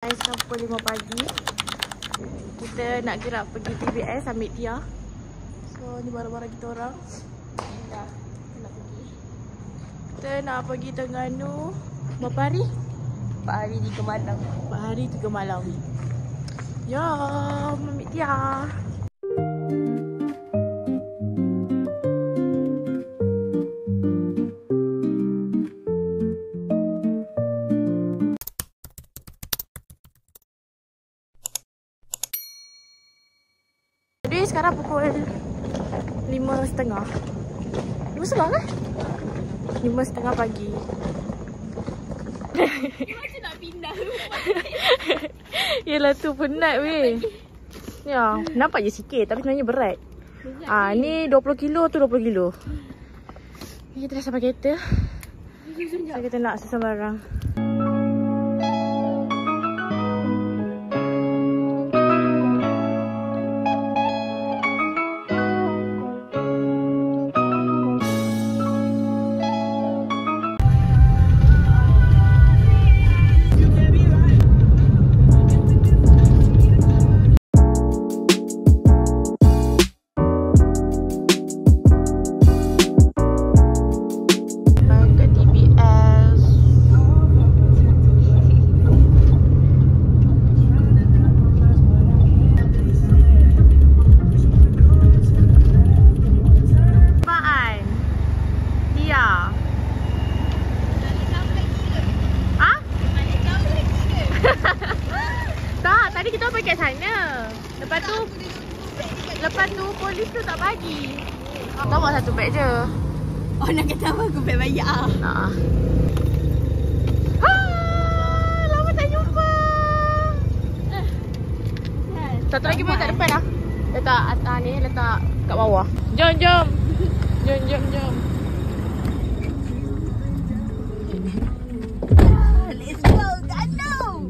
Sekarang pukul 5 pagi. Kita nak gerak pergi TBS ambil Tia. So ni barang-barang kita orang. Dah, kita nak pergi. Kita nak pergi Terengganu. Berapa hari? 4 hari 3 malam. 4 hari 3 malam. Jom ambil Tia. Jadi sekarang pukul 5.30. 5.30 kan? 5.30 pagi. Macam nak pindah. Yelah tu penat weh. Ya, nampak je sikit tapi sebenarnya berat. Ni 20 kilo tu 20 kilo. Ni kita dah sampai kereta. So kita nak susun barang. Tadi kita pergi kat sana. Lepas tu polis tu tak bagi. Kau bawa satu beg je. Oh nak kata apa aku beg bayar. Lama tak jumpa. Satu lagi beg kat depan lah. Letak atas ni, letak kat bawah. Jom. Jom. Let's go. Dano.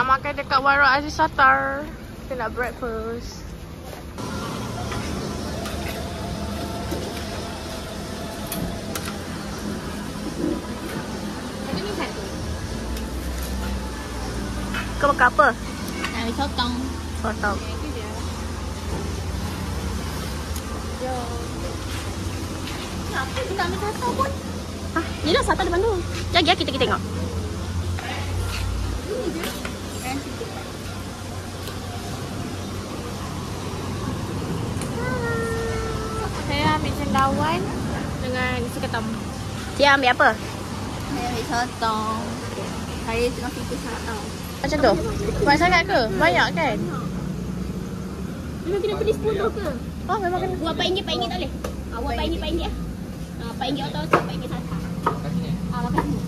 Makan dekat Warung Aziz Satar. Kita nak breakfast. Ada ni satu. Kau makan apa? Nak sotong. Sotong. Itu je. Jom. Kenapa kita ambil sotong pun? Ni lah Satar depan tu. Jom kita tengok. Saya ambil cendawan dengan isi ketam. Tia ambil apa? Saya ambil sotong. Saya tengah fikir sotong. Macam tu? Banyak sangat ke? Banyak kan? Memang kena beli 10 ke? Oh memang kena. Buat RM4 tak boleh? Buat RM4 lah. RM4 otot, RM4 satu. Makan semua.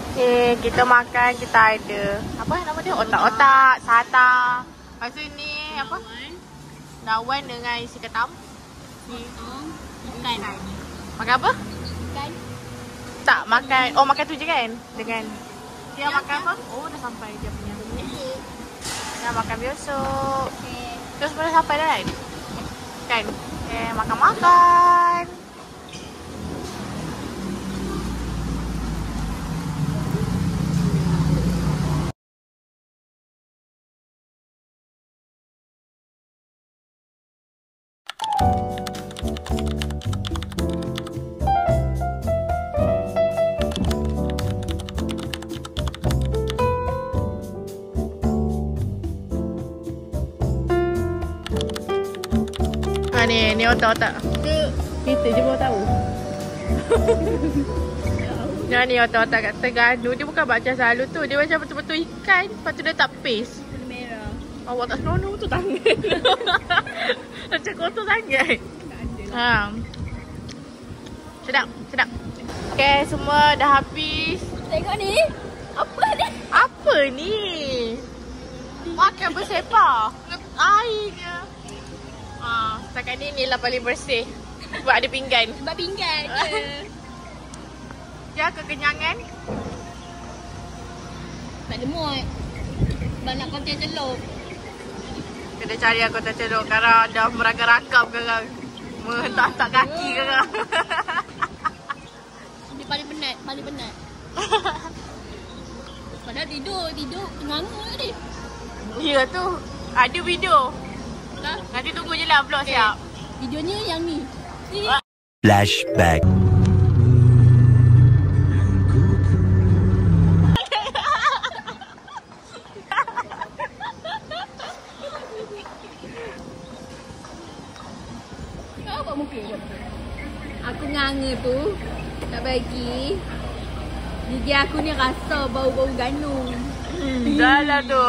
Okay, kita makan, kita ada apa nama dia? Otak-otak, sata. Lepas tu ni apa? Dawan dengan isi ketam. Ikan. Makan apa? Ikan. Tak, makan. Oh, makan tu je kan? Dengan dia makan apa? Oh, dah sampai dia punya. Dah makan biosok. Okay. Terus boleh sampai dah kan? makan-makan. Ni otak-otak. Kita je baru tahu. Yang ni otak-otak kat Terengganu. Dia bukan macam selalu tu. Dia macam betul-betul ikan. Lepas tu dia tak paste. Warna merah. Awak tak seronok tu tangan. Macam kotor sangat. Sedap, sedap. Okay, semua dah habis. Tengok ni. Apa ni? Apa ni? Makan bersepah. Airnya. Setakat ni lah paling bersih. Sebab ada pinggan. Sebab pinggan je. Ya, kekenyangan. Tak ada muat. Banyak konten celup. Kena cari aku tak celok. Sekarang dah meragam-ragam sekarang. Mentak-tak kaki sekarang. Dia paling penat. Paling penat. Padahal tidur nganga ni. Ya tu. Ada video. Tak? Nanti tunggu je lah vlog siap. Videonya yang ni. Flashback. Kau buat muka buat. Aku nganga tu tak bagi. Gigi aku ni rasa bau-bau ganung. Dah lah tu.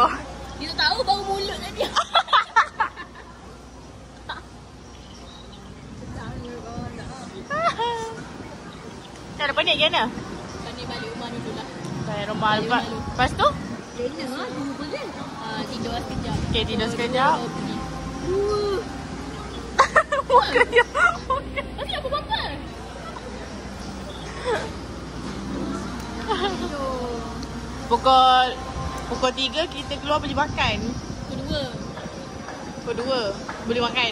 Dia tak tahu bau mulut tadi. Cara panik ke mana? Panik balik rumah dulu lah. Balik rumah lepas. Lepas tu? Lena lah, tunggu je. Tidur sekejap. Okay, tidur sekejap. Pergi. Muka dia. Masih apa apa? Pukul 3 kita keluar pergi makan. Pukul 2 boleh makan.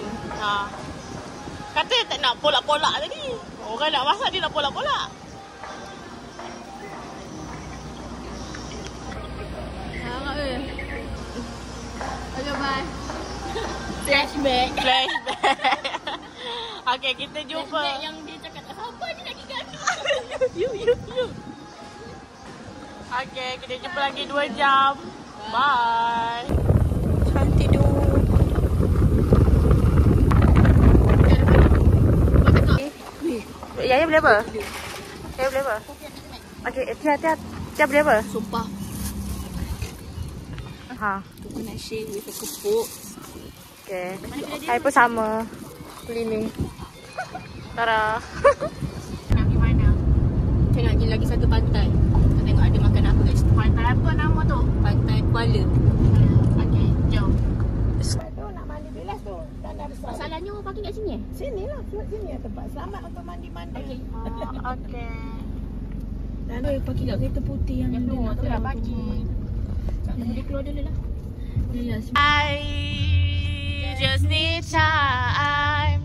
Kata tak nak polak-polak tadi. Orang nak masak dia nak polak-polak. Harap ke? Okay, bye. Flashback. Okay, kita jumpa. Flashback yang dia cakap tak sabar dia nak pergi gantung. You. Okay, kita jumpa lagi 2 jam. Bye. Cantik tu. Ya, boleh apa? Ya, boleh apa? Okay, Tia boleh apa? Sumpah. Aku nak share with a kepuk. Okay. Saya pun sama. Beli ni. Tara. Nak pergi mana? Saya nak pergi lagi satu pantai. Kita tengok ada makan apa kat situ. Pantai apa nama tu? Pantai Kuala. Okay, jom. Nak mandi bilas tu. Tanah besar. Masalahnya orang parking kat sini eh? Sini lah, sini lah tempat selamat untuk mandi-mandi. Okey. Okay. Dan ada parking kat kereta putih yang Yang tu dah pagi. Dia keluar dulu lah. I just need time.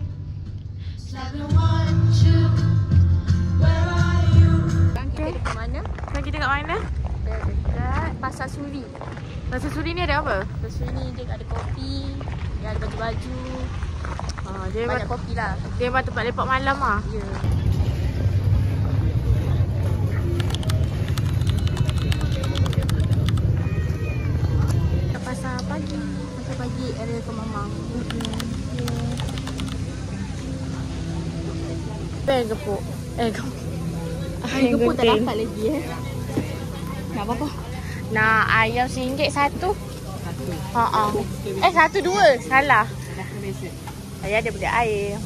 Kita dekat mana? Lagi dekat mana? Dekat Pasar Suri. Pasar Suri ni ada apa? Pasar Suri ni dia ada kopi, dia ada baju-baju. Dia Banyak kopi lah. Dia memang tempat lepak malam ah. Ya. Pasar pagi area Kemamang. Ayam gepuk. Ayam gepuk tak dapat lagi Nak apa? Nak ayam RM1 satu. Satu dua. Salah. Saya ada beli air.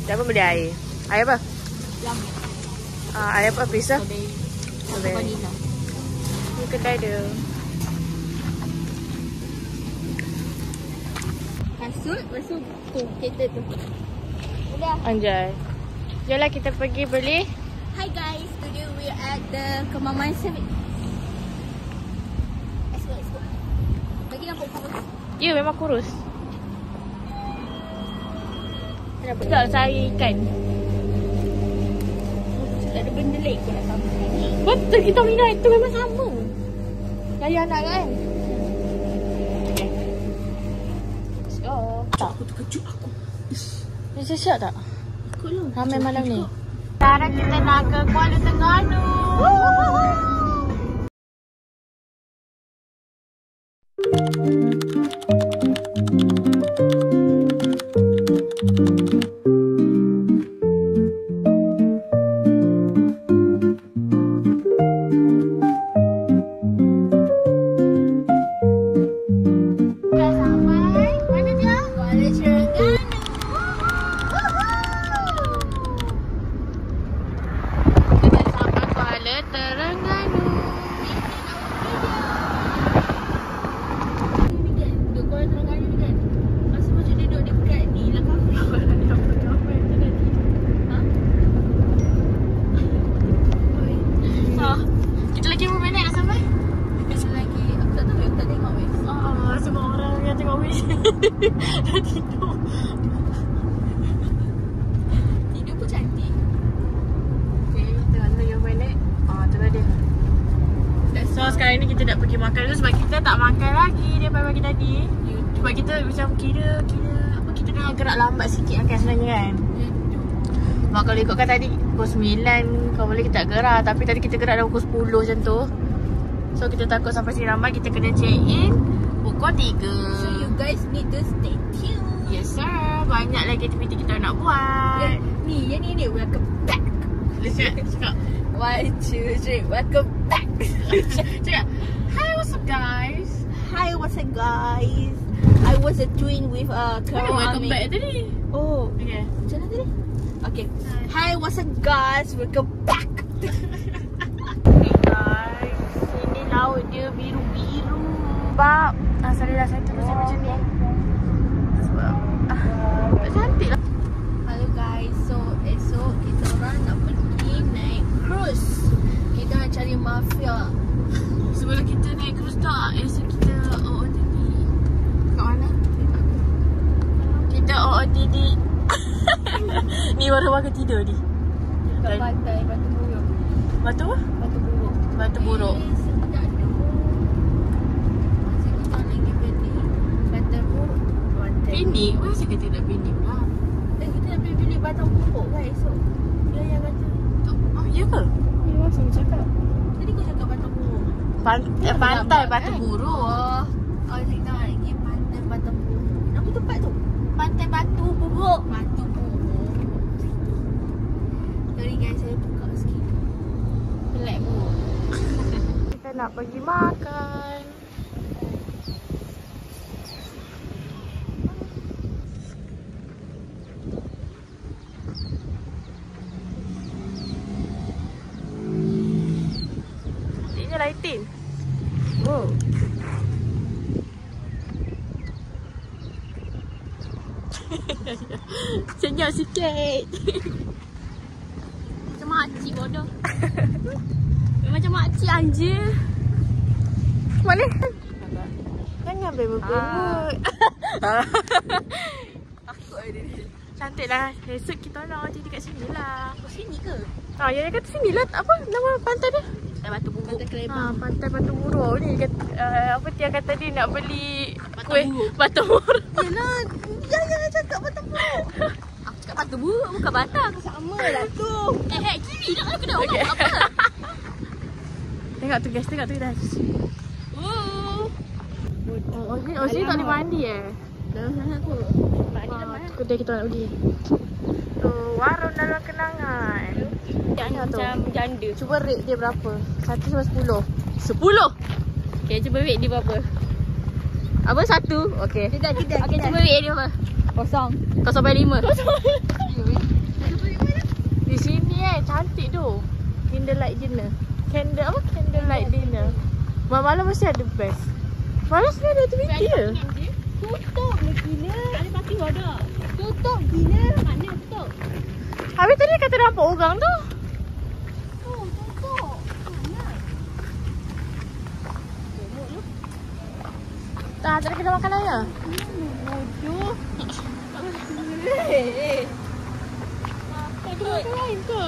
Siapa beli air? Air apa? Yang Air apa? Pizza? vanilla. Ni kedai dia. Kasut, lepas tu kereta tu. Udah. Anjay. Jomlah kita pergi beli. Hi guys, today we are at the Kemamang Service. Let's go. Bagi nampak kurus. Ya, memang kurus. Kenapa? Tak cari ikan. Tak ada benda lain kau nak sama. Betul, kita minat itu memang sama. Gaya anak kan? Okay. Let's go. Tak. Aku terkejut aku. Ni siap tak? Ikutlah. Ramai malam ni. Sekarang kita nak ke Kuala Terengganu. Dah tidur. Tidur pun cantik. Okay, tengah tengok balik. Tu lah dia. So sekarang ni kita nak pergi makan dulu sebab kita tak makan lagi daripada pagi tadi. Sebab kita macam kira apa, kita dah gerak lambat sikit kan sebenarnya kan. Mak kalau ikutkan tadi pukul 9 kau boleh kita tak gerak, tapi tadi kita gerak dah pukul 10 macam tu. So kita takut sampai sini lambat, kita kena check in pukul 3. So you guys need to stay tuned. Yes sir, banyak lagi aktiviti kita nak buat. Ni, yang ni welcome back. Let's cakap 1, 2, 3, welcome back. cakap, hi what's up guys. Hi, what's up guys? I was doing with Carol Welcome Ami. back tadi. Oh, Okay. macam mana tadi? Okay. Hi, what's up guys? Welcome back. Okay guys, sini laut dia biru-biru. Sebab sorry lah saya terus macam ni. Sebab tak cantik lah. Hello guys, so esok kita orang nak pergi naik cruise. Kita nak cari mafia. Sebelum kita naik cruise tak, esok kita OOTD. Kat mana? Kita OOTD. Ni baru tidur ni. Dekat pantai Batu Buruk. Batu apa? Batu Buruk. Batu Buruk. Sedap tu. Masa kita lagi pergi Batu Buruk. Pinik? Masa kita nak pinik pula? Kita nak pergi bilik Batu Buruk kan esok. Dia yang kata. Oh ya ke? Ni masa aku cakap. Tadi kau cakap Batu Buruk. Pantai Batu Buruk. Oh, kita nak pergi pantai Batu Buruk. Apa tempat tu? Pantai Batu Buruk. Batu Buruk. Sorry guys, saya buka sikit. Pelik buruk. Kita nak pergi makan. Ini lighting. Wow. Senyap sikit. Macam makcik bodoh. Macam makcik anjir. Mana? Jangan bebek-bebek. Takut ada ni. Cantik lah. Esok kita nak jadi kat sini lah. Kau sini ke? Ya kata sini lah. Apa nama pantai dia? Pantai Batu Buruk. Pantai Kelebang. Pantai Batu Buruk ni. Apa dia kata dia nak beli Batu kuih buruk. Batu Buruk. Yelah, jangan cakap Batu Buruk. Aku cakap Batu Buruk bukan Batang. Sama lah tu. Kiri nak aku dah orang apa? Tengok tu guys, tengok tu guys. Oh, sini tak boleh mandi Dalam sana tu. Mandi dalam mana? Kedai kita nak pergi. Tu, warung dalam kenangan. Yang tu. macam janda. Cuba rate dia berapa? 1 sampai 10. 10? Okay, cuba rate dia berapa? Apa? 1? Okay. Tidak. Okay, cuba rate dia berapa? 0. 0 sampai 5. Di sini cantik tu. Candlelight dinner. Candlelight dinner. Malam mesti ada best. Malam sebenarnya ada aktiviti ke? Tutup lah gila. Ada parking ada. Tutup gila. Mana tutup? Habis tadi kata nampak orang tu. Oh, tutup. Mana? Tak, tadi kena makan ayam. Bodoh. Makan lain ke?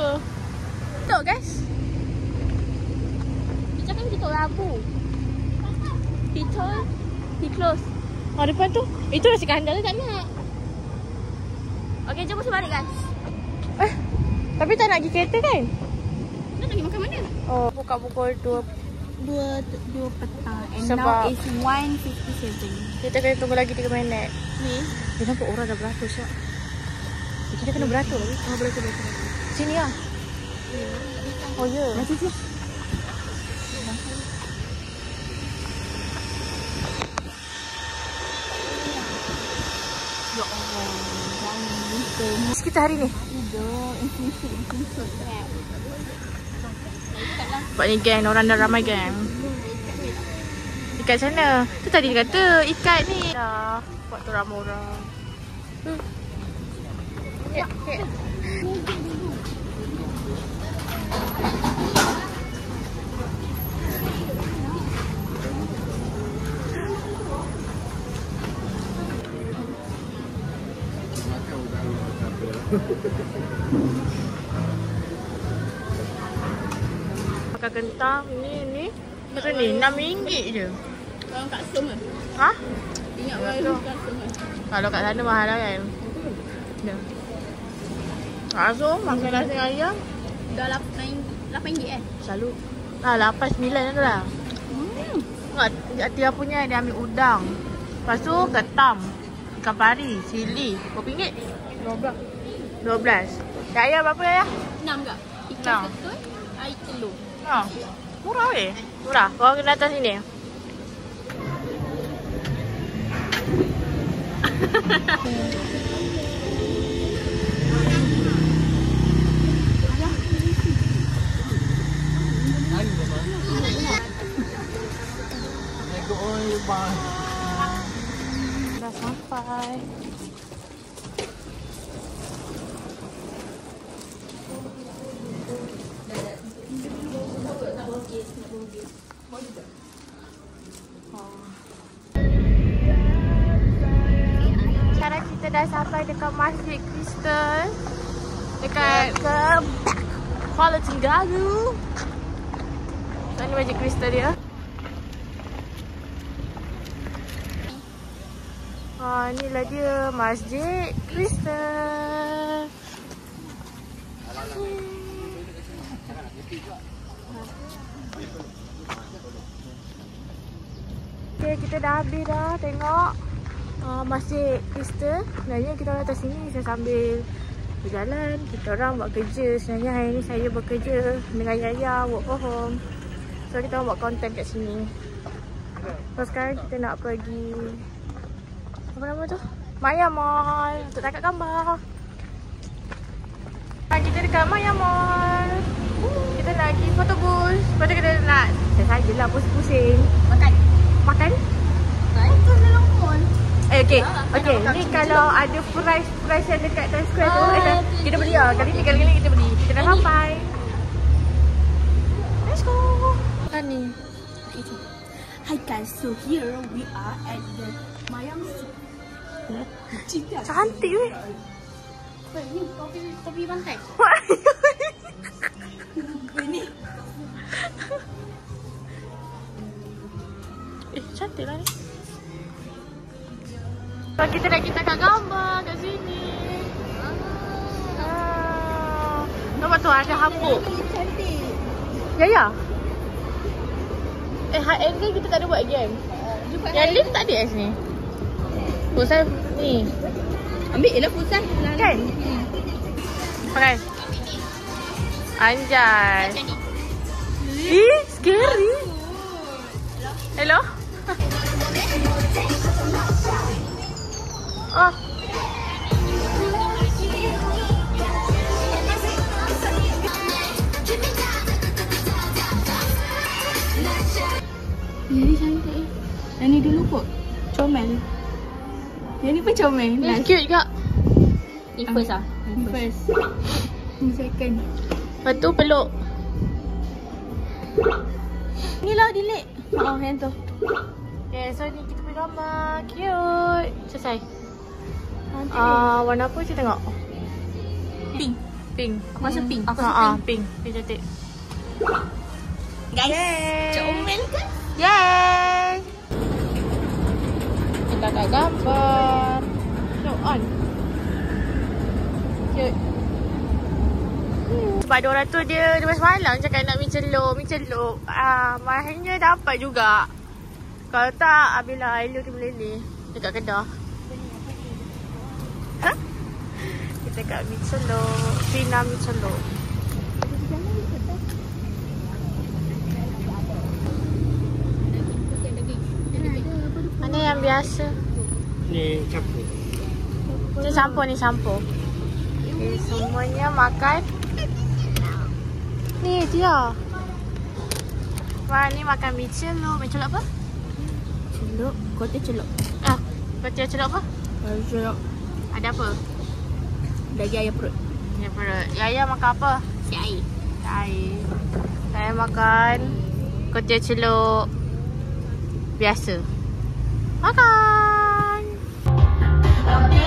Tutup guys. Dia cakap tutup Rabu. He close. Oh depan tu. Itu nasi kandar tak nak. Okay, jom mesti balik guys. Tapi tak nak pergi kereta kan? Nak pergi makan mana? Oh, buka pukul 2. 2 petang. And Sebab- now is 1:57. Kita kena tunggu lagi 3 minit. Ni. Dia nampak orang dah beratur siap. Kita kena beratur lagi. Oh, beratur. Sini lah. Oh ya. Macam tu. Ya Allah. Kita hari ni. Sebab ni geng, orang dah ramai geng. Ikat sana. Tu tadi dia kata ikat ni. Dah. Buat tu ramai orang. Ya. Makan kentang ni berapa ni? RM6 je. Orang kat Som ke? Ha? Ingat Ya, orang tu. kat Som ke? Kalau kat sana mahal lah kan. Ya. So makan nasi ayam Dah RM8 selalu. 8-9 tu lah. Tia punya dia ambil udang. Lepas tu ketam, ikan pari, sili. Berapa ringgit? 12. Dah ayam berapa ya? 6 ke? Enam. Ikan ketul, air telur. Ha. Murah weh. Murah. Kau kena datang sini. Dah sampai. Sekarang kita dah sampai dekat Masjid Crystal. Dekat Kuala Terengganu. Ini Masjid Crystal dia. Inilah dia Masjid Crystal. Okay, kita dah habis dah tengok Masjid Crystal. Sebenarnya kita orang atas sini saya sambil berjalan. Kita orang buat kerja. Sebenarnya hari ni saya bekerja dengan Yaya, work from home. So kita orang buat konten kat sini. So sekarang kita nak pergi, apa nama tu? Maya Mall untuk tangkap gambar. Kita dekat Maya Mall. Kita nak pergi photo booth. Lepas tu kita nak sajalah pusing-pusing. Makan? Dalam mall. Okay. Ni kalau ada price yang dekat Times Square tu, kita beli lah. Kali ni kita beli. Kita dah sampai. Let's go. Kan ni. Hi guys, so here we are at the Mayang Cantik weh. Ini topi pantai. Ini. Cantik lah ni. Kita nak tangkap gambar kat sini. Nampak tu ada hapuk. Cantik. Ya. High angle kita tak ada buat game. Yang lift tak ada kat sini. Pusat ni. Ambil lah pusat. Kan? Pakai. Anjay. Ih, scary. Hello? Oh. Yang ni cantik. Yang ni dulu kot. Comel. Yang ni pun comel. Ni cute juga. Ni first lah. Ni first. Ni second. Lepas tu peluk. Ni lah delete. Oh, yang tu. Okay, so ni kita pergi gambar. Cute. Selesai. Warna apa je tengok? Pink. Pink. Aku rasa pink. Aku Ha, rasa pink. pink. Pink cantik. Guys, Yay. comel kan? Yay! Kita tak gambar. Show on. Cute. Sebab ada orang tu dia semalam cakap nak mi celok. Akhirnya dapat juga. Kalau tak, Abila Ailu dia meleleh dekat Kedah. Ha? Kita kat mi celok. Pina mi celok. Mana yang biasa? Ni campur. Ni campur. Okay, semuanya makan. Ni dia. Wah, ni makan mi celok. Mi celok apa? Celok. Kotak celok. Kotia celok apa? Celok. Ada apa? Daging ayam perut. Ya perut. Yaya makan apa? Si air. Air. Saya makan kotia celok biasa. Makan. Okay.